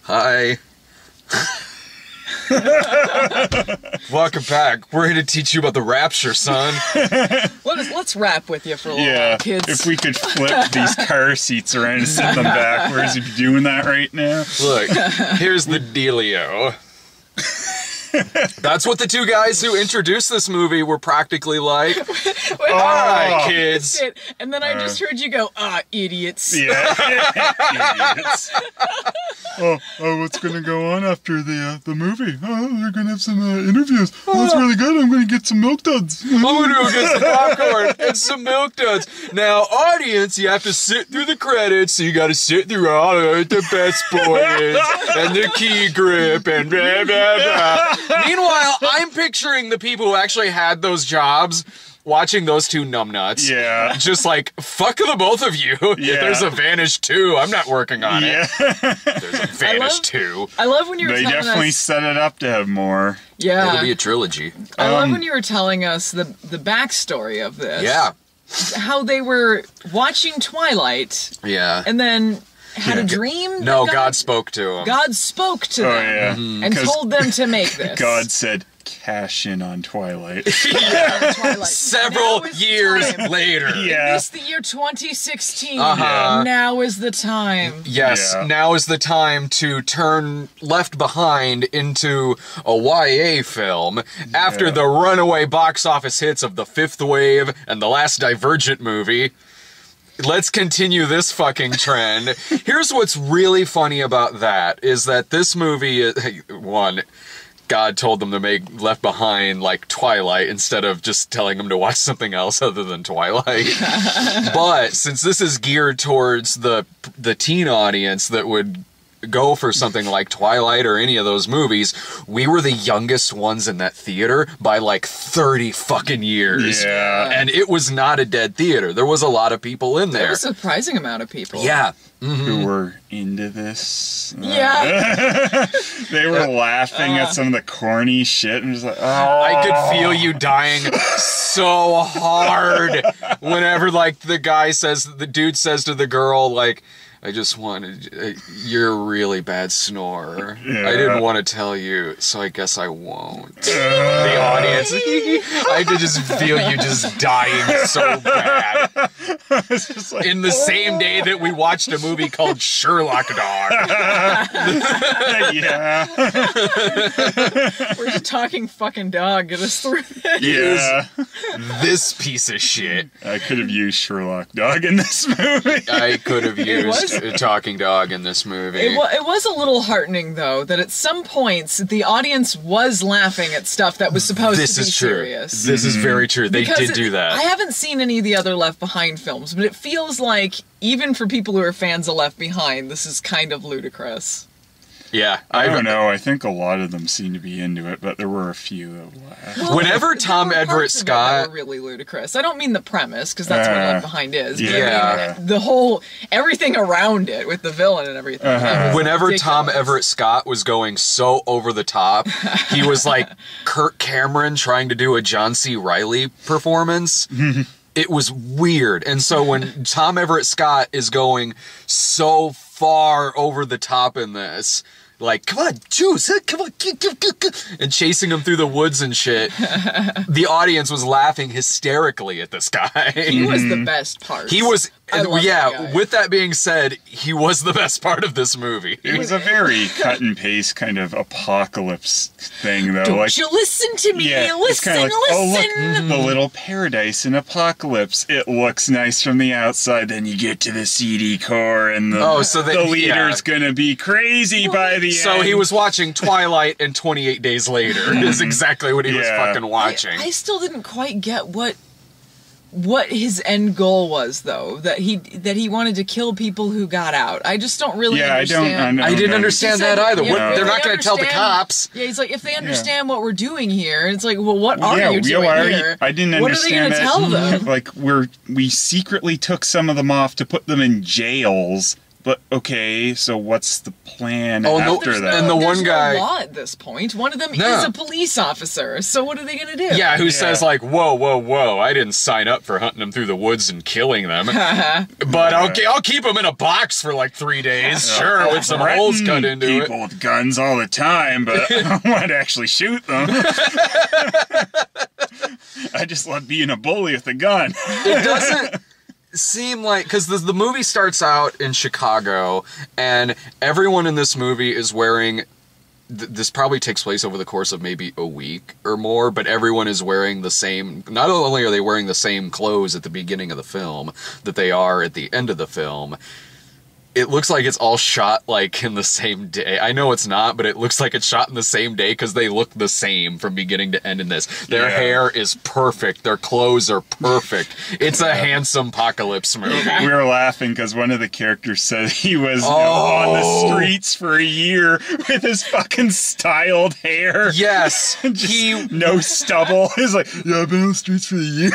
Hi. Welcome back. We're here to teach you about the rapture, son. Let's rap with you for a little while, kids. If we could flip these car seats around and sit them backwards, you'd be doing that right now. Look, here's the dealio. That's what the two guys who introduced this movie were practically like. All right, kids. And then I just heard you go, idiots. Yeah. Idiots. What's gonna go on after the movie? Oh, they're gonna have some interviews. Oh, that's really good. I'm gonna get some milk duds. I'm gonna go get some popcorn and some milk duds. Now, audience, you have to sit through the credits, so you gotta sit through all of the best boys and the key grip and blah, blah, blah. Meanwhile, I'm picturing the people who actually had those jobs watching those two numbnuts. Yeah. Just like, fuck the both of you. Yeah. There's a Vanish 2. I'm not working on it. There's a Vanish 2. I love when you were They telling definitely us... set it up to have more. Yeah. It'll be a trilogy. I love when you were telling us the backstory of this. Yeah. How they were watching Twilight. Yeah. And then had a dream? No, God spoke to him. God spoke to them. Yeah. And told them to make this. God said, cash in on Twilight. Twilight. Several years later. Yeah. It's the year 2016. Uh-huh. Now is the time. Yes, Yeah. now is the time to turn Left Behind into a YA film after the runaway box office hits of The Fifth Wave and the last Divergent movie. Let's continue this fucking trend. Here's what's really funny about that, is that this movie, one, God told them to make Left Behind like Twilight instead of just telling them to watch something else other than Twilight. But since this is geared towards the teen audience that would go for something like Twilight or any of those movies, we were the youngest ones in that theater by like 30 fucking years. Yeah. And it was not a dead theater. There was a lot of people in There there. was a surprising amount of people. Yeah. Who were into this. Yeah. They were laughing at some of the corny shit and just like, oh. I could feel you dying so hard whenever, like, the dude says to the girl, like, I just wanted, you're a really bad snorer. Yeah. I didn't want to tell you, so I guess I won't. The audience, I could just feel you just dying so bad. It's just like, In the same day that we watched a movie called Sherlock Dog. yeah. We're just talking fucking dog. Get us through this. Yeah. This piece of shit. I could have used Sherlock Dog in this movie. I could have used was- a talking dog in this movie. It was a little heartening, though, that at some points the audience was laughing at stuff that was supposed to be serious. This is very true. They Because did do that. I haven't seen any of the other Left Behind films, but it feels like, even for people who are fans of Left Behind, this is kind of ludicrous. Yeah. I don't know. I think a lot of them seem to be into it, but there were a few that laughed. Well, Whenever Tom there were Everett parts of it that Scott... were really ludicrous. I don't mean the premise, because that's what Left Behind is. But Yeah. I mean, the whole, everything around it with the villain and everything. It was Whenever Tom ridiculous. Everett Scott was going so over the top, he was like Kirk Cameron trying to do a John C. Reilly performance. It was weird. And so when Tom Everett Scott is going so far over the top in this, like, come on, Juice, come on, and chasing him through the woods and shit, the audience was laughing hysterically at this guy. He was the best part. He was, I love that yeah, guy. with that being said, he was the best part of this movie. It was a very cut and paste kind of apocalypse thing, though. Don't like, you listen to me? yeah, it's Listen, kind of like, listen. oh look, the little paradise in Apocalypse. It looks nice from the outside, then you get to the seedy core, and the the leader's gonna be crazy by the end. So he was watching Twilight and 28 Days Later is exactly what he was fucking watching. I still didn't quite get what his end goal was, though. That he wanted to kill people who got out. I just don't really understand. I didn't understand that either. Yeah, They're not going to tell the understand- cops. Yeah, he's like, if they understand what we're doing here, and it's like, well, what are you doing why are here? I didn't what are they understand gonna that. tell them? Like we secretly took some of them off to put them in jails. But okay, so what's the plan Oh, no, after that? and the one There's guy- no law at this point. One of them No. is a police officer. So what are they gonna do? Yeah, who Yeah. says like, whoa, whoa, whoa, I didn't sign up for hunting them through the woods and killing them. But okay, I'll keep them in a box for like 3 days, sure, with some holes cut into it. people with guns all the time, but I don't want to actually shoot them. I just love being a bully with a gun. It doesn't seem like, because the movie starts out in Chicago, and everyone in this movie is wearing, this probably takes place over the course of maybe a week or more, but everyone is wearing the same, not only are they wearing the same clothes at the beginning of the film that they are at the end of the film. It looks like it's all shot, like, in the same day. I know it's not, but it looks like it's shot in the same day because they look the same from beginning to end in this. Their Yeah. hair is perfect. Their clothes are perfect. It's a handsome apocalypse movie. We were laughing because one of the characters said he was on Oh. the streets for a year with his fucking styled hair. Yes, Just he no stubble. He's like, yeah, I've been on the streets for a year.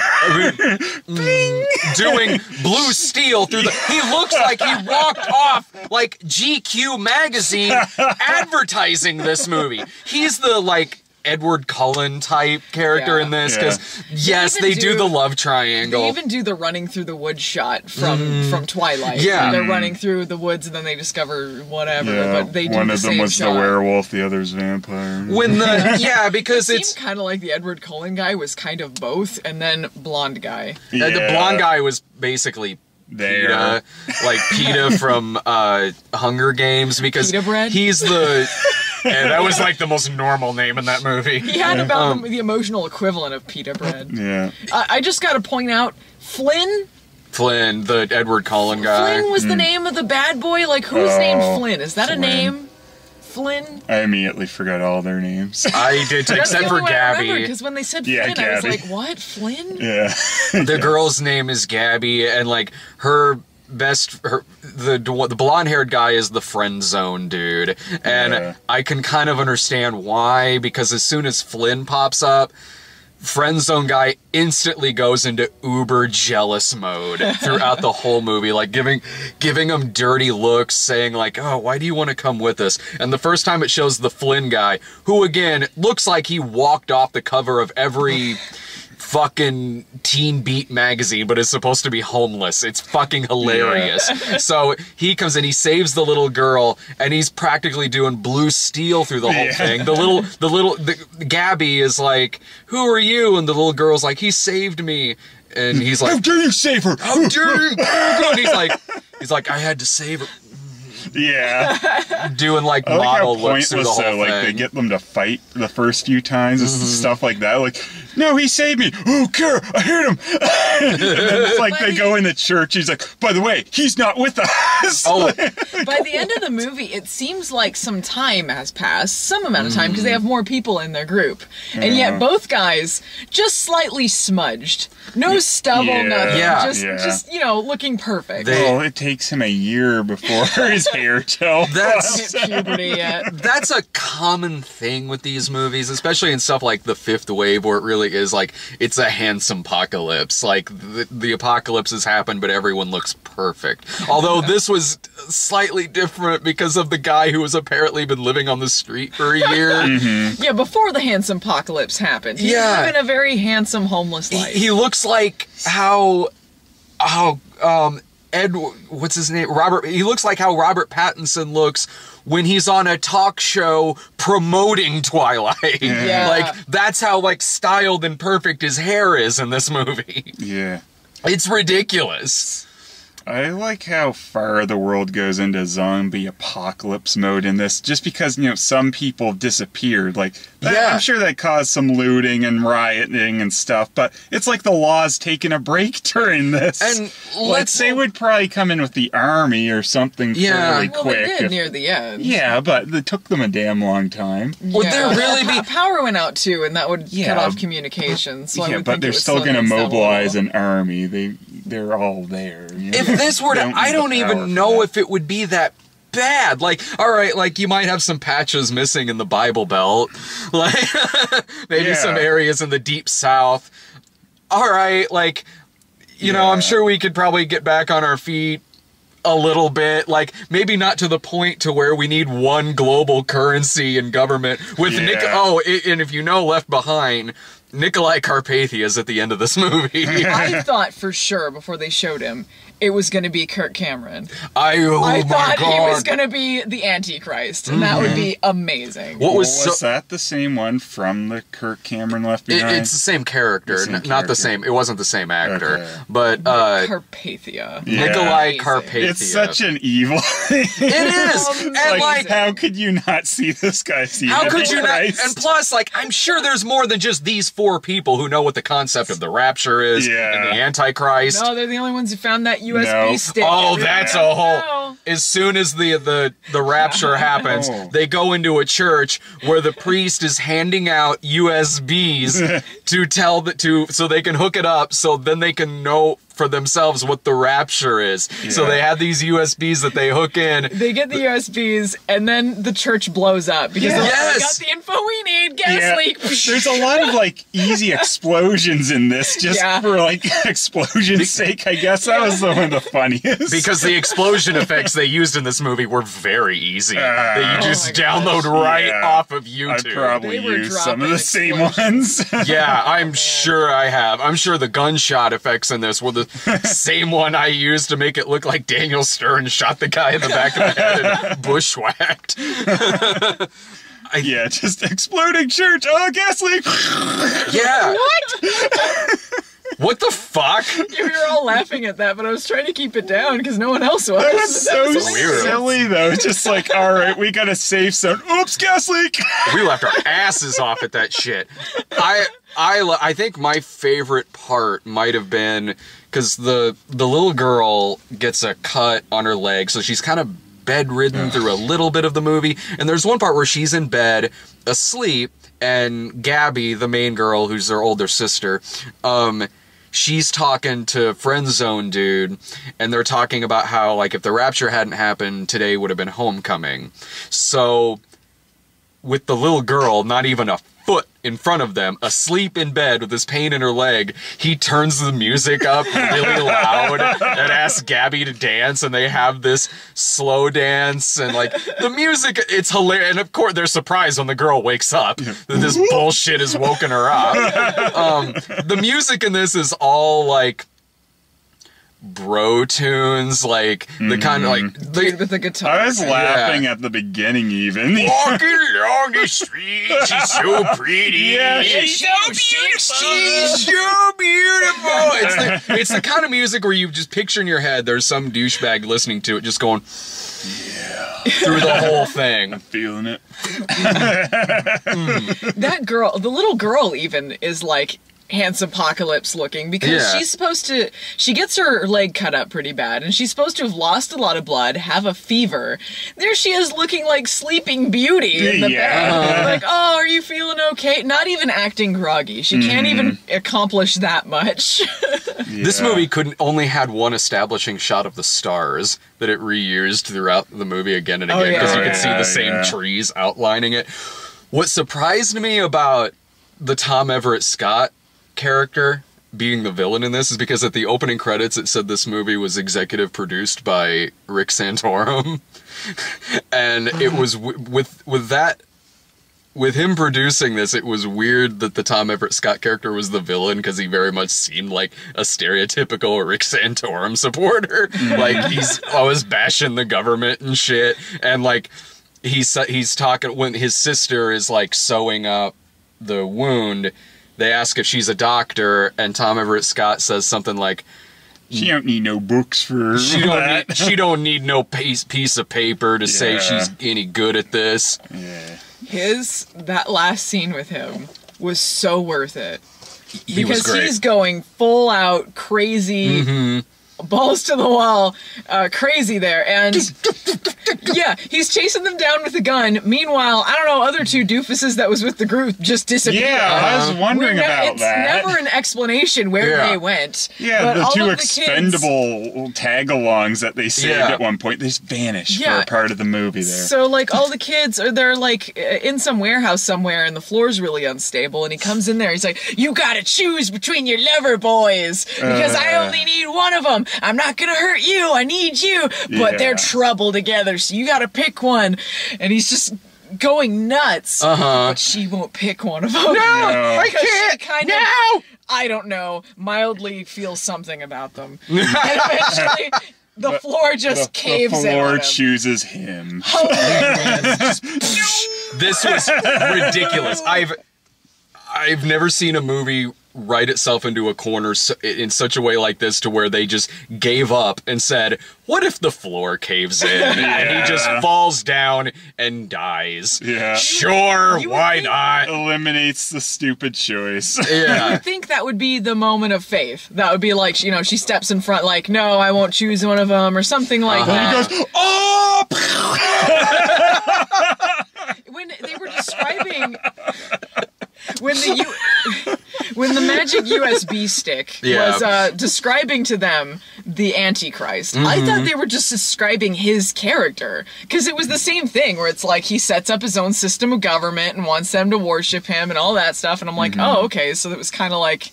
doing Blue Steel through the... He looks like he walked off, like, GQ magazine advertising this movie. He's the, like, Edward Cullen type character Yeah. in this, Yeah. because, yes, even they do do- the love triangle. They even do the running through the woods shot from Twilight. Yeah. They're running through the woods and then they discover whatever. Yeah, But they do one the of them same was shot. the werewolf, the other's vampire. When the... Yeah, because It it's... seemed kind of like the Edward Cullen guy was kind of both, and then blonde guy. The Yeah. blonde guy was basically There. PETA, like PETA from Hunger Games, because Pita bread? he's the... And that was like the most normal name in that movie. He had about the emotional equivalent of pita bread. Yeah. I just got to point out, Flynn Flynn, the Edward Cullen guy. Flynn was the name of the bad boy. Like, who's Oh, named Flynn? Is that Flynn. a name? Flynn? I immediately forgot all their names. I did, That's except the for only one I remember, Gabby. because when they said Yeah, Flynn, I was Gabby. like, what? Flynn? Yeah. The girl's name is Gabby, and like the blonde-haired guy is the friend zone dude, and Yeah. I can kind of understand why, because as soon as Flynn pops up, friend zone guy instantly goes into uber jealous mode throughout the whole movie, like giving him dirty looks, saying like, oh, why do you want to come with us? And the first time it shows the Flynn guy, who again looks like he walked off the cover of every fucking Teen Beat magazine, but is supposed to be homeless. It's fucking hilarious. So he comes in, he saves the little girl, and he's practically doing Blue Steel through the whole Yeah. thing. The Gabby is like, who are you? And the little girl's like, he saved me. And he's How like, dare you save her? how dare you? And he's like, I had to save her. Yeah. Doing like I like how model looks through the pointless whole though. Like they thing. get them to fight the first few times and stuff like that. Like, no, he saved me. Oh, care, I hit him. And then it's like they go in the church. He's like, by the way, he's not with us. Oh, By the end of the movie, it seems like some time has passed, some amount of time, because they have more people in their group. And yet both guys just slightly smudged. No stubble, Yeah. nothing. Yeah. Just, looking perfect. They- Well, it takes him a year before his hair gel. That's Hit puberty yet. that's a common thing with these movies, especially in stuff like The Fifth Wave, where it really is like it's a handsome apocalypse. Like the apocalypse has happened, but everyone looks perfect. Although this was slightly different because of the guy who has apparently been living on the street for a year. Yeah, before the handsome apocalypse happened. He's Yeah. living a very handsome homeless life. He looks like how Ed, what's his name? Robert. He looks like how Robert Pattinson looks when he's on a talk show promoting Twilight. Yeah. Like that's how like styled and perfect his hair is in this movie. Yeah. It's ridiculous. I like how far the world goes into zombie apocalypse mode in this, just because, some people disappeared. Like, Yeah. I'm sure that caused some looting and rioting and stuff, but it's like the law's taking a break during this. And they would probably come in with the army or something Yeah. fairly well, quick. they did if- near the end. yeah, but it took them a damn long time. Would there really be- Power went out too, and that would cut Yeah. off communications. So I yeah, would but think they're it would still slow going to things down a mobilize little. an army. They're all there. If this were to, Don't I need the don't power even for know that. if it would be that bad. Like, all right, like you might have some patches missing in the Bible Belt, like maybe Yeah. some areas in the Deep South. All right, like, I'm Yeah. sure we could probably get back on our feet a little bit, like maybe not to the point to where we need one global currency and government with and if you know Left Behind, Nikolai Carpathia is at the end of this movie. I thought for sure before they showed him it was going to be Kirk Cameron. I thought he was going to be the Antichrist, and that would be amazing. What was that the same one from the Kirk Cameron Left Behind? It's the same character, not the same. It wasn't the same actor, but Carpathia. Nikolai Carpathia. It's such an evil thing. It is, and like, how could you not see this guy? How could you not? And plus, like, I'm sure there's more than just these 4 people who know what the concept of the Rapture is and the Antichrist. No, they're the only ones who found that USB stick. Oh, that's a whole. As soon as the rapture happens, they go into a church where the priest is handing out USBs so they can hook it up, so then they can know for themselves what the rapture is. Yeah. So they have these USBs that they hook in. They get the USBs, and then the church blows up because they got the info we need. Gas leak. There's a lot of like easy explosions in this, just for like explosion's sake. I guess that was one of the funniest. Because the explosion effects they used in this movie were very easy. That you just download off of YouTube. I probably used some of the same ones. Yeah, I'm sure I have. I'm sure the gunshot effects in this were the same one I used to make it look like Daniel Stern shot the guy in the back of the head and bushwhacked. Just exploding church. Oh, gas leak. Yeah. What? What the fuck? We were all laughing at that, but I was trying to keep it down because no one else was. That was so silly, though. Just like, all right, we got a safe zone. Oops, gas leak. We laughed our asses off at that shit. I think my favorite part might have been because the little girl gets a cut on her leg, so she's kind of bedridden through a little bit of the movie. And there's one part where she's in bed asleep, and Gabby, the main girl, who's their older sister, she's talking to Friend Zone dude, and they're talking about how, like, if the rapture hadn't happened, today would have been homecoming. So, with the little girl not even a foot in front of them, asleep in bed with this pain in her leg, he turns the music up really loud and asks Gabby to dance, and they have this slow dance, and like the music, it's hilarious. And of course they're surprised when the girl wakes up that this bullshit has woken her up. The music in this is all like bro tunes, like the kind of like with the guitar. I was laughing at the beginning even. Walking along the street, she's so pretty. Yeah, she's so beautiful. She's so beautiful. It's the kind of music where you just picture in your head there's some douchebag listening to it, just going through the whole thing. I'm feeling it. That girl, the little girl, even is like Handsome Apocalypse looking because she gets her leg cut up pretty bad, and she's supposed to have lost a lot of blood, have a fever. There she is looking like Sleeping Beauty in the bed. Like, oh, are you feeling okay? Not even acting groggy. She can't even accomplish that much. This movie only had one establishing shot of the stars that it reused throughout the movie again and again because you could see the same trees outlining it. What surprised me about the Tom Everett Scott character being the villain in this is because at the opening credits it said this movie was executive produced by Rick Santorum. And it was with him producing this, it was weird that the Tom Everett Scott character was the villain because he very much seemed like a stereotypical Rick Santorum supporter. Like he's always bashing the government and shit, and like he's talking when his sister is like sewing up the wound. They ask if she's a doctor, and Tom Everett Scott says something like, "She don't need no books for that. She don't need no piece of paper to say she's any good at this." Yeah. That last scene with him was so worth it. He was great. He's going full out crazy, balls to the wall, crazy there, and Yeah, he's chasing them down with a gun. Meanwhile, I don't know, other two doofuses that was with the group just disappeared. Yeah, I was wondering about that. It's never an explanation where they went. Yeah, but the two all of expendable tag-alongs that they saved at one point, they just vanish for a part of the movie there. So, like, all the kids they're like in some warehouse somewhere, and the floor's really unstable, and he comes in there, he's like, you gotta choose between your lover boys, because I only need one of them. I'm not gonna hurt you, I need you. But they're trouble together, so you gotta pick one. And he's just going nuts. But she won't pick one of them. No, I can't. Kind of, I don't know, mildly feels something about them. And eventually, the floor just caves in. The floor on him. chooses him. This was ridiculous. I've never seen a movie write itself into a corner in such a way like this, to where they just gave up and said, what if the floor caves in? And he just falls down and dies. Yeah. Sure, why not? Eliminates the stupid choice. Yeah. I think that would be the moment of faith. That would be like, you know, she steps in front like, no, I won't choose one of them, or something like that. He goes, oh! When they were describing... When the magic USB stick was describing to them the Antichrist, I thought they were just describing his character. Because it was the same thing, where it's like he sets up his own system of government and wants them to worship him and all that stuff. And I'm like, oh, okay, so it was kind of like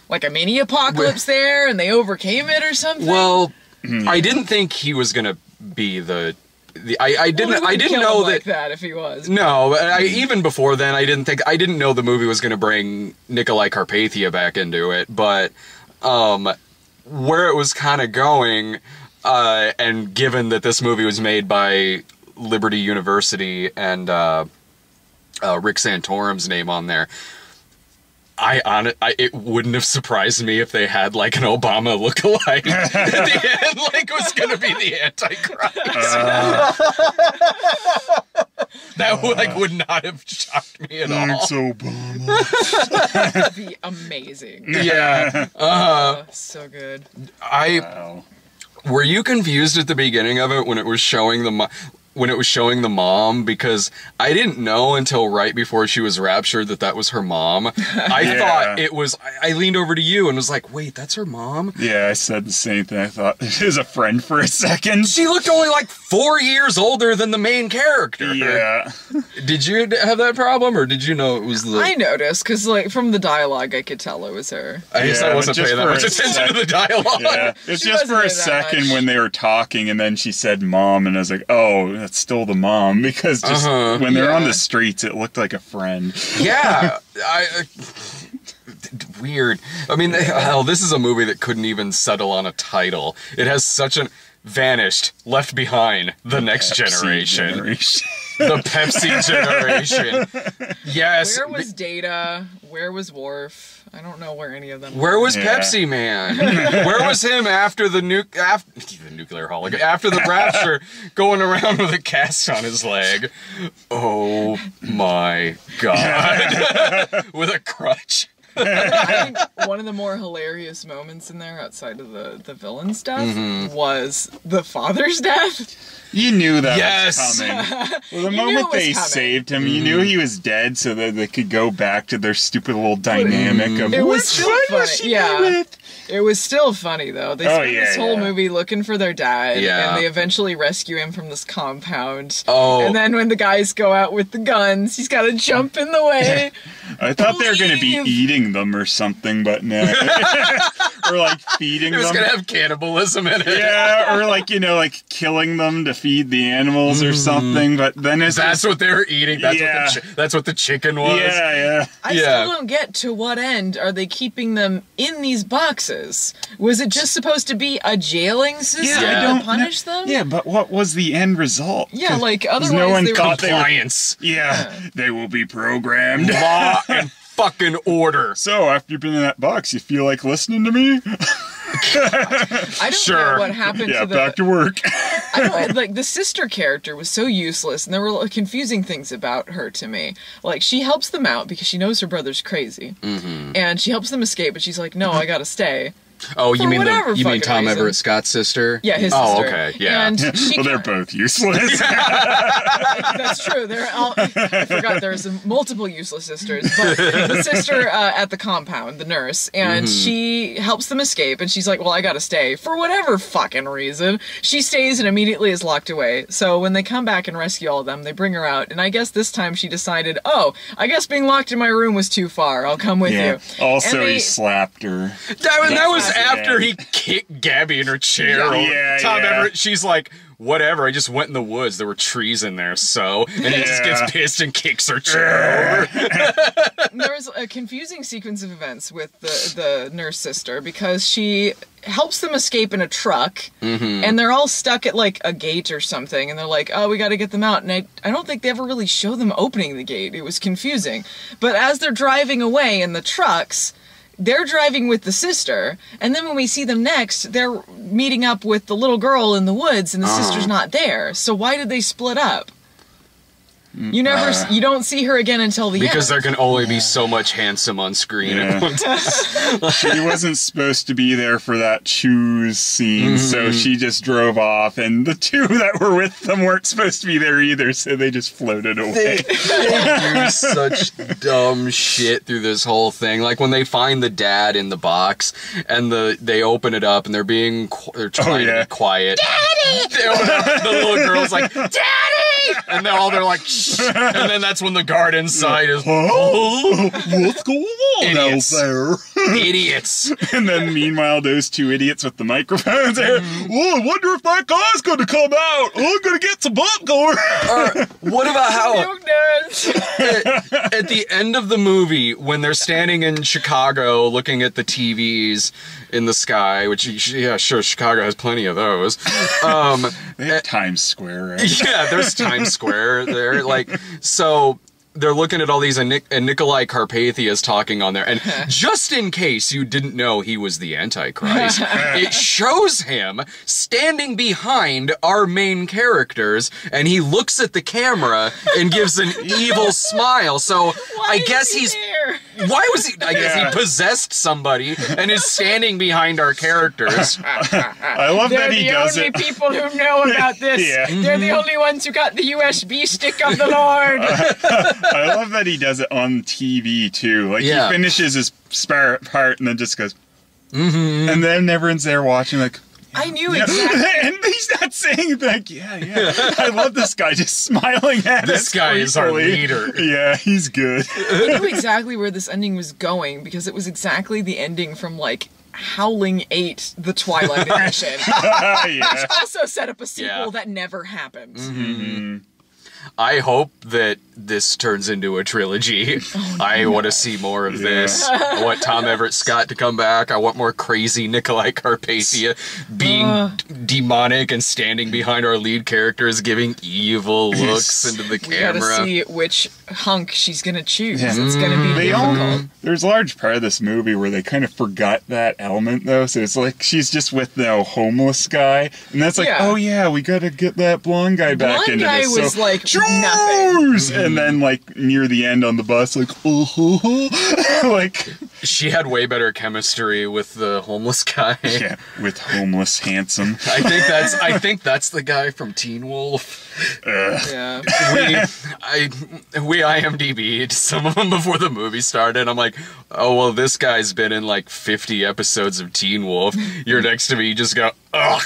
a mini apocalypse there, and they overcame it or something? Well, I didn't think he was going to be I didn't know that if he was. No, even before then, I didn't know the movie was going to bring Nikolai Carpathia back into it. But where it was kind of going, and given that this movie was made by Liberty University and Rick Santorum's name on there, it wouldn't have surprised me if they had like an Obama lookalike at the end, like was going to be the Antichrist. That would not have shocked me at all. Thanks, Obama. That'd be amazing. Yeah. So good. Were you confused at the beginning of it when it was showing the mom? Because I didn't know until right before she was raptured that was her mom. I thought it was... I leaned over to you and was like, wait, that's her mom? Yeah, I said the same thing. I thought it was a friend for a second. She looked only like 4 years older than the main character. Yeah. Did you have that problem, or did you know it was the... I noticed, because like from the dialogue I could tell it was her. I guess I wasn't paying that much attention to the dialogue. Yeah. It's just for a second when they were talking, and then she said mom, and I was like, oh, that's still the mom, because just when they're on the streets, it looked like a friend. Yeah. Weird. I mean, hell, this is a movie that couldn't even settle on a title. It has such an... Vanished, Left Behind, The Next Generation. The Pepsi Generation. Yes. Where was Data? Where was Worf? I don't know where any of them were. Where was Pepsi Man? Where was him after the nuclear holocaust? After the rapture, going around with a cast on his leg. Oh my God. With a crutch. I think one of the more hilarious moments in there, outside of the villain stuff, was the father's death. You knew that was coming. Well, the moment they coming. saved him, you knew he was dead, so that they could go back to their stupid little dynamic of it was which still one funny. was she with? It was still funny, though. They spent this whole movie looking for their dad, and they eventually rescue him from this compound. Oh. And then when the guys go out with the guns, he's got to jump in the way. I thought they were going to be eating them or something, but no. Or like feeding them. It was going to have cannibalism in it. Yeah, or like, killing them to feed the animals or something, but then that's what they were eating. That's what the chicken was. Yeah. I still don't get to what end are they keeping them in these boxes. Was it just supposed to be a jailing system to punish them? Yeah, but what was the end result? Yeah, like otherwise no one they were... Compliance. They will be programmed. Law and fucking order. So, after you've been in that box, you feel like listening to me? I don't know what happened to the... back to work. I don't like the sister character was so useless, and there were confusing things about her to me. Like, she helps them out because she knows her brother's crazy, and she helps them escape, but she's like, "No, I gotta stay." Oh, you For mean whatever you mean fucking Tom reason. Everett Scott's sister? Yeah, his Oh, sister. okay, yeah. And she Well, they're both useless. That's true. I forgot there's multiple useless sisters, but the sister at the compound, the nurse, and she helps them escape, and she's like, well, I gotta stay. For whatever fucking reason, she stays and immediately is locked away. So when they come back and rescue all of them, they bring her out, and I guess this time she decided, oh, I guess being locked in my room was too far. I'll come with Yeah. you. Also, And he slapped her. That was Yeah. after he kicked Gabby in her chair. Yeah, Tom yeah. Everett, she's like, whatever, I just went in the woods. There were trees in there, so. And he just Yeah. gets pissed and kicks her chair over. There was a confusing sequence of events with the nurse sister because she helps them escape in a truck, and they're all stuck at like a gate or something, and they're like, oh, we gotta get them out. And I don't think they ever really show them opening the gate. It was confusing. But as they're driving away in the trucks, they're driving with the sister, and then when we see them next, they're meeting up with the little girl in the woods, and the sister's not there. So why did they split up? You don't see her again until the Because end. there can only be so much handsome on screen at Yeah. one time. She wasn't supposed to be there for that choose scene, so she just drove off, and the two that were with them weren't supposed to be there either, so they just floated away. They do such dumb shit through this whole thing. Like when they find the dad in the box and they open it up and they're trying to be quiet. Daddy! They open it up, the little girl's like, Daddy! And then they're like, shh. And then that's when the guard inside is, Oh, what's going on Idiots. out there? idiots. And then meanwhile, those two idiots with the microphones there, oh, I wonder if that guy's going to come out. Oh, I'm going to get some popcorn. Or what about how Milk duds. at the end of the movie, when they're standing in Chicago looking at the TVs in the sky, which, yeah, sure, Chicago has plenty of those. They have Times Square, right? Yeah, there's Times Square there. Like, so they're looking at all these, and Nikolai Carpathia is talking on there. And just in case you didn't know he was the Antichrist, it shows him standing behind our main characters, and he looks at the camera and gives an evil smile. So I guess he's... there? Why was he... I guess Yeah. he possessed somebody and is standing behind our characters. I love They're that he the does only it. people who know about this. Yeah. They're the only ones who got the USB stick of the Lord. I love that he does it on TV too. Like Yeah. he finishes his part and then just goes, and then everyone's there watching like, I knew yeah. exactly. And he's not saying like, yeah. I love this guy just smiling at us. This guy is our creepily. leader. Yeah, he's good. I knew exactly where this ending was going because it was exactly the ending from like Howling 8, the Twilight Edition. Yeah. Also set up a sequel Yeah. that never happened. I hope that this turns into a trilogy. I want to see more of this. I want Tom Everett Scott to come back. I want more crazy Nikolai Carpathia being demonic and standing behind our lead characters, giving evil looks into the We gotta camera. see which hunk she's gonna choose. Yeah. It's gonna be They all, difficult. there's a large part of this movie where they kind of forgot that element though, so it's like she's just with the homeless guy, and that's like, Yeah. oh yeah, we gotta get that blonde guy back Blonde into guy this. was so, like Choose! nothing. And then like near the end on the bus, like, like, She had way better chemistry with the homeless guy. yeah, with homeless handsome. I think that's the guy from Teen Wolf. Yeah. We IMDb'd some of them before the movie started. I'm like, oh well, this guy's been in like 50 episodes of Teen Wolf. You're next to me, you just go, ugh.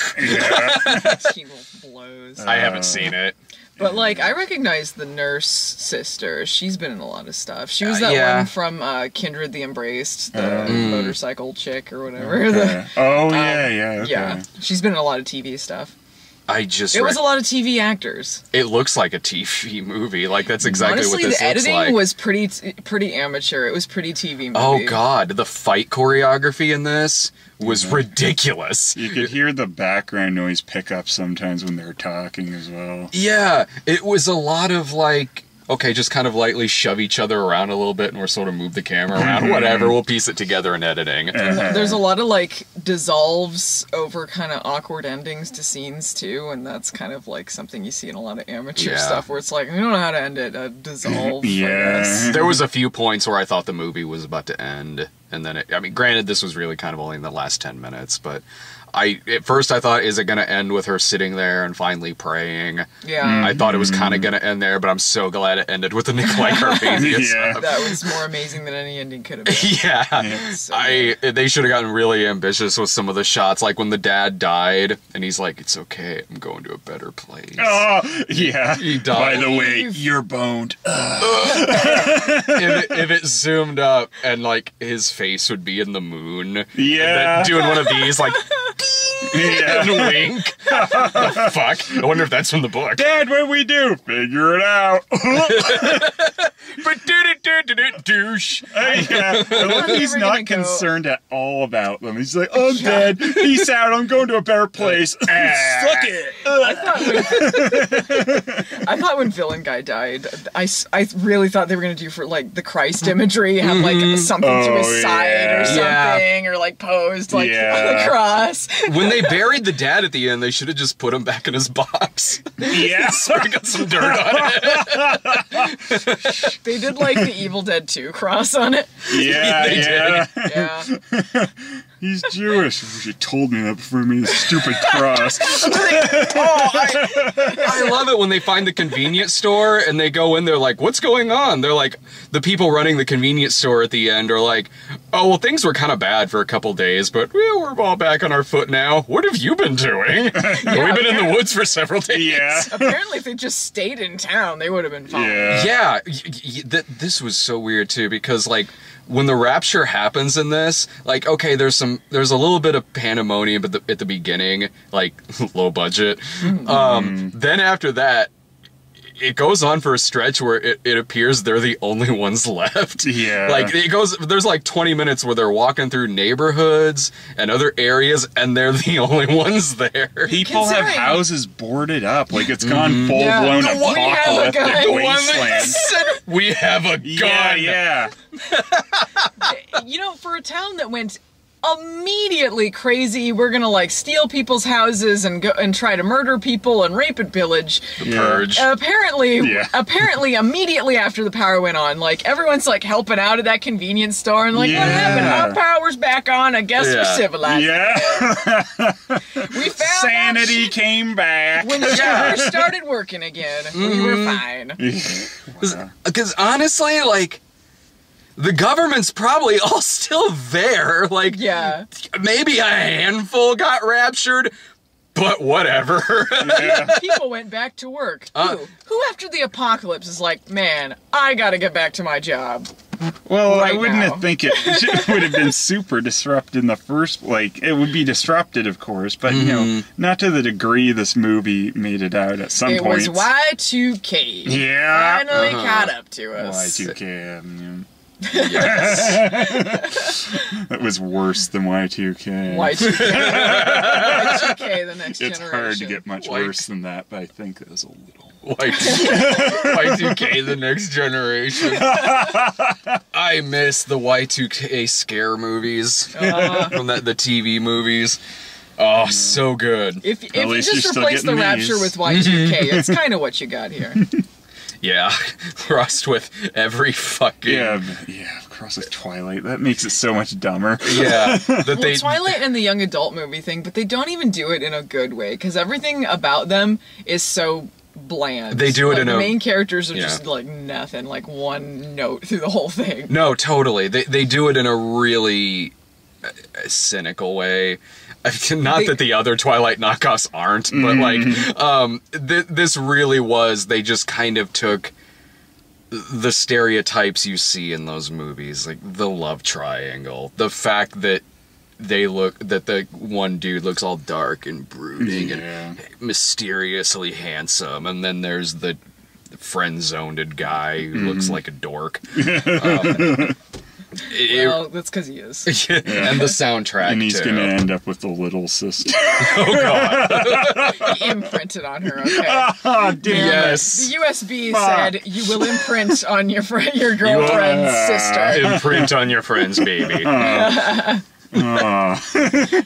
Teen Wolf blows. I haven't seen it. But like, I recognize the nurse sister. She's been in a lot of stuff. She was that yeah. one from Kindred the Embraced, the motorcycle chick or whatever. The- Oh yeah, okay. yeah, she's been in a lot of TV stuff. I just It was a lot of TV actors. it looks like a TV movie. Like that's exactly Honestly, what this the looks editing like. was pretty amateur. It was pretty TV movie. Oh god, the fight choreography in this was ridiculous. You could hear the background noise pick up sometimes when they're talking as well. Yeah, it was a lot of like, okay, just kind of lightly shove each other around a little bit and we'll sort of move the camera around, whatever, we'll piece it together in editing. There's a lot of like dissolves over kind of awkward endings to scenes too, and that's kind of like something you see in a lot of amateur Yeah. stuff where it's like, we don't know how to end it. Dissolve. I Yeah. guess. There was a few points where I thought the movie was about to end. and then I mean, granted, this was really kind of only in the last 10 minutes, but at first I thought, is it going to end with her sitting there and finally praying? Yeah. I thought it was kind of going to end there, but I'm so glad it ended with the Nikolai Karpathian stuff. That was more amazing than any ending could have been. Yeah. So they should have gotten really ambitious with some of the shots, like when the dad died, and he's like, it's okay, I'm going to a better place. Oh, yeah. He died. By the way, you're boned. if it zoomed up and, like, his face would be in the moon. Yeah. And then doing one of these, like, Yeah. and wink. The fuck? I wonder if that's from the book. Dad, what do we do? Figure it out. But douche. Yeah. I love he's Never not gonna go. concerned at all about them. He's like, I'm dead. Peace out. I'm going to a better place. Fuck it. I thought when Villain Guy died, I really thought they were going to do for, like, the Christ imagery, have, like, something to his side or something, or, like, posed, like, on the cross. When they buried the dad at the end, they should have just put him back in his box. Yeah. Sprinkled some dirt on it. They did, like, the Evil Dead 2 cross on it. Yeah, They yeah. Yeah. He's Jewish. I wish you told me that before I made a stupid cross. I love it when they find the convenience store and they go in there like, what's going on? They're like, the people running the convenience store at the end are like, oh, well, things were kind of bad for a couple days, but we're all back on our foot now. What have you been doing? We've been in the woods for several days. Yeah. Apparently, if they just stayed in town, they would have been fine. Yeah. Yeah, this was so weird too, because like when the rapture happens in this, like, okay, there's a little bit of pandemonium at the beginning, like low budget. Then after that, it goes on for a stretch where it appears they're the only ones left. Yeah. Like, there's like 20 minutes where they're walking through neighborhoods and other areas, and they're the only ones there. People have Considering- houses boarded up. Like, it's gone full-blown The one- apocalyptic yeah, the one that wasteland. said, we have a gun. Yeah. You know, for a town that went immediately crazy, we're gonna, like, steal people's houses and go and try to murder people and rape and pillage. The Purge. Apparently, Yeah. immediately after the power went on, like, everyone's, like, helping out at that convenience store and, like, what happened? Yeah. Our power's back on. I guess we're Yeah. civilized. Yeah. We found Sanity came back. when sugar started working again. We were fine. Because honestly, like, the government's probably all still there. Like, Yeah. maybe a handful got raptured, but whatever. People went back to work. Who after the apocalypse is like, man, I gotta get back to my job. Well, Right I wouldn't now. think it would have been super disrupted in the first. Like, it would be disrupted, of course, but you know, not to the degree this movie made it out at some It points. was Y2K. Yeah. Finally caught up to us. Y2K. Yes. That was worse than Y2K. Y2K. Y2K, the next It's generation. hard to get much White. worse than that, but I think it was a little. Y2K, the next generation. I miss the Y2K scare movies from the TV movies. Oh, so good. If you least just you're still replace the getting Rapture these. with Y2K, it's kind of what you got here. Yeah, crossed with every fucking Yeah, cross with Twilight. That makes it so much dumber. yeah. That Well, they Twilight and the young adult movie thing, but they don't even do it in a good way, because everything about them is so bland. They do it Like, in the a- main characters are Yeah. just like nothing, like one note through the whole thing. No, totally. They do it in a really cynical way. Not that the other Twilight knockoffs aren't, but like this really was. They just kind of took the stereotypes you see in those movies, like the love triangle, the fact that the one dude looks all dark and brooding and mysteriously handsome, and then there's the friend-zoned guy who looks like a dork. Well, that's because he is. And the soundtrack, And he's too. gonna end up with the little sister. Oh god. He imprinted on her, okay. Oh, damn Yes. The USB said, you will imprint on your girlfriend's sister. Imprint on your friend's baby.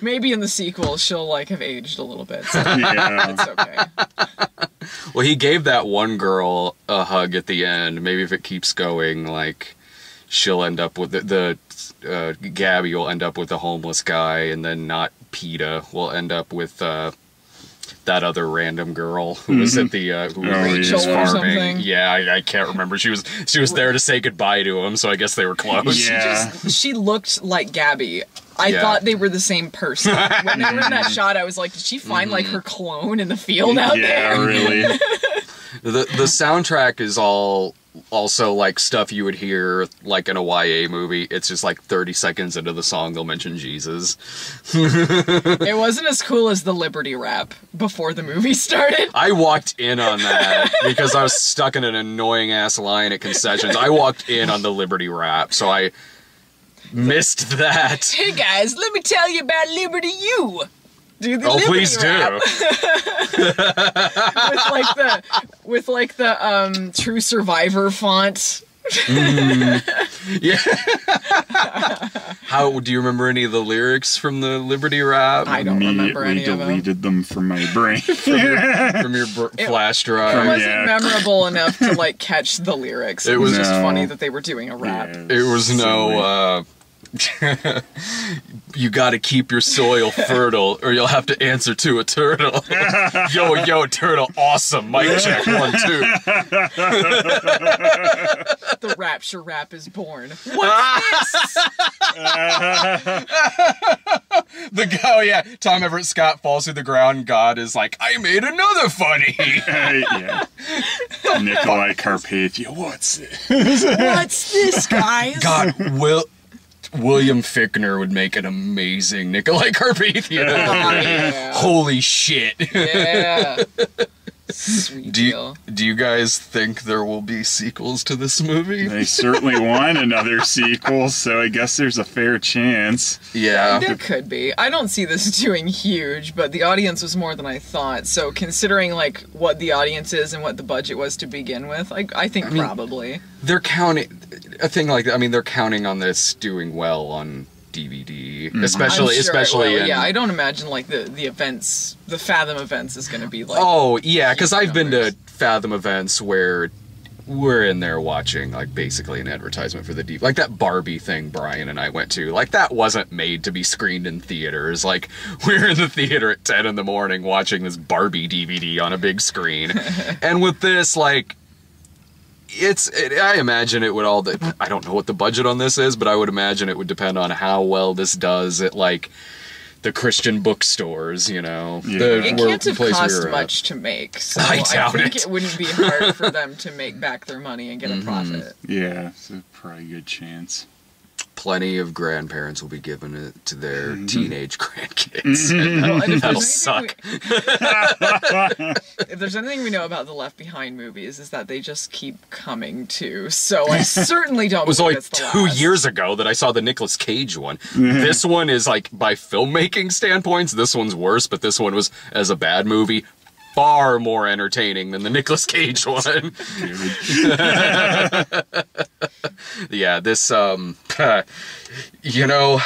Maybe in the sequel, she'll, like, have aged a little bit, so Yeah. it's okay. Well, he gave that one girl a hug at the end. Maybe if it keeps going, like, she'll end up with Gabby will end up with a homeless guy, and then not PETA will end up with that other random girl who was at the who was Rachel or farming. something. Yeah, I can't remember. She was there to say goodbye to him, so I guess they were close. Yeah. She looked like Gabby. I Yeah. thought they were the same person. When they were in that shot, I was like, did she find like her clone in the field out Yeah, there? really. The soundtrack is all also like stuff you would hear like in a YA movie. It's just like 30 seconds into the song they'll mention Jesus. It wasn't as cool as the Liberty rap before the movie started. I walked in on that because I was stuck in an annoying ass line at concessions. I walked in on the Liberty rap, so I missed that. Hey guys, let me tell you about Liberty U. Do the Liberty Please rap. do. with the True Survivor font. Yeah. How do you remember any of the lyrics from the Liberty rap? I don't remember any of them. deleted them from my brain. From your flash It drive. wasn't Yeah. memorable enough to like catch the lyrics. It was just No. funny that they were doing a rap. Yeah, It was no, you gotta keep your soil fertile or you'll have to answer to a turtle. Yo, turtle, awesome. Mic check, 1, 2. The Rapture rap is born. Tom Everett Scott falls through the ground. God is like, I made another funny. yeah. Nikolai Carpathia, what's it? What's this, guys? God, William Fickner would make an amazing Nikolai Carpathia. Yeah. Holy shit. Yeah. Sweet deal. Do you guys think there will be sequels to this movie? They certainly want another sequel, so I guess there's a fair chance. Yeah. There could be. I don't see this doing huge, but the audience was more than I thought. So considering like what the audience is and what the budget was to begin with, I think probably. They're counting a thing like that. I mean, they're counting on this doing well on DVD, especially I'm sure it will. in, Yeah, I don't imagine like the events, the Fathom events is going to be like. Oh yeah, because huge I've been numbers. to Fathom events where we're in there watching like basically an advertisement for the DVD, like that Barbie thing Brian and I went to. Like that wasn't made to be screened in theaters. Like we're in the theater at 10 in the morning watching this Barbie DVD on a big screen, and with this like. I imagine it would all. I don't know what the budget on this is, but I would imagine it would depend on how well this does at like the Christian bookstores. You know, Yeah. It can't have cost much to make, so I doubt think it. it wouldn't be hard for them to make back their money and get a profit. Yeah, so probably a good chance. Plenty of grandparents will be giving it to their teenage grandkids. Well, and if That'll there's suck. If there's anything we know about the Left Behind movies, is that they just keep coming too. So I certainly don't. It was believe only it's the 2 last. years ago that I saw the Nicolas Cage one. This one is like, by filmmaking standpoints, this one's worse, but this one was, as a bad movie, far more entertaining than the Nicolas Cage one. Yeah, this, you know,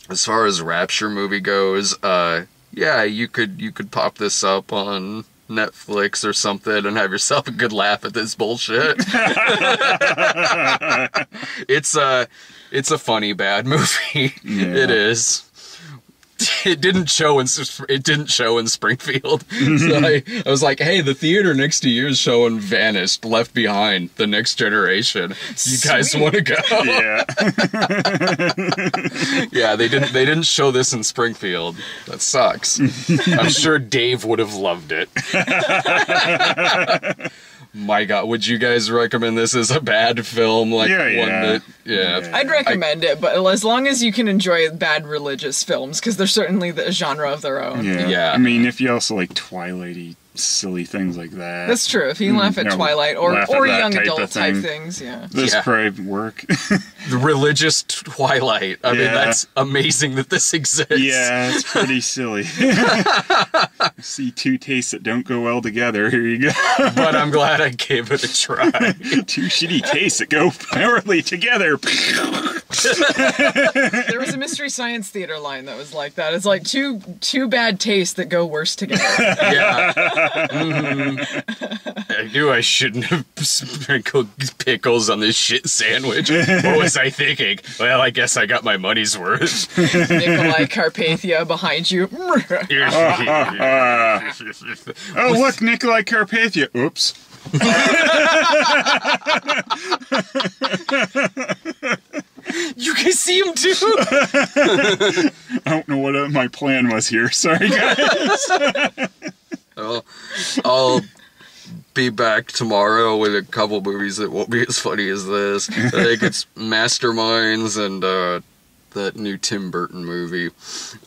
as far as Rapture movie goes, yeah, you could pop this up on Netflix or something and have yourself a good laugh at this bullshit. It's a funny bad movie. Yeah. It is. It didn't show in Springfield. So I was like, hey, the theater next to you is showing Vanished, Left Behind, The Next Generation. You guys Sweet. want to go? Yeah. Yeah, they didn't show this in Springfield. That sucks. I'm sure Dave would have loved it. My God, would you guys recommend this as a bad film? Like Yeah, one yeah. that, yeah. I'd recommend it, but as long as you can enjoy bad religious films, because they're certainly the genre of their own. Yeah. Yeah. I mean, if you also like Twilighty, silly things like that. That's true. If you can laugh at Yeah, Twilight or laugh at that young type of adult type thing. things, yeah. This Yeah. probably work. The religious Twilight. I mean, Yeah. that's amazing that this exists. Yeah, it's pretty silly. See two tastes that don't go well together. Here you go. But I'm glad I gave it a try. Two shitty tastes that go poorly together. There was a Mystery Science Theater line that was like that. It's like two bad tastes that go worse together. Yeah. Mm-hmm. I knew I shouldn't have sprinkled pickles on this shit sandwich. What was I thinking? Well, I guess I got my money's worth. Nikolai Carpathia behind you. Oh, look, Nikolai Carpathia. Oops. You can see him too. I don't know what my plan was here. Sorry, guys. I'll be back tomorrow with a couple movies that won't be as funny as this. I think it's Masterminds and that new Tim Burton movie.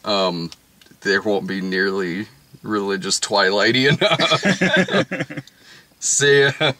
There won't be nearly religious Twilighty enough. See ya.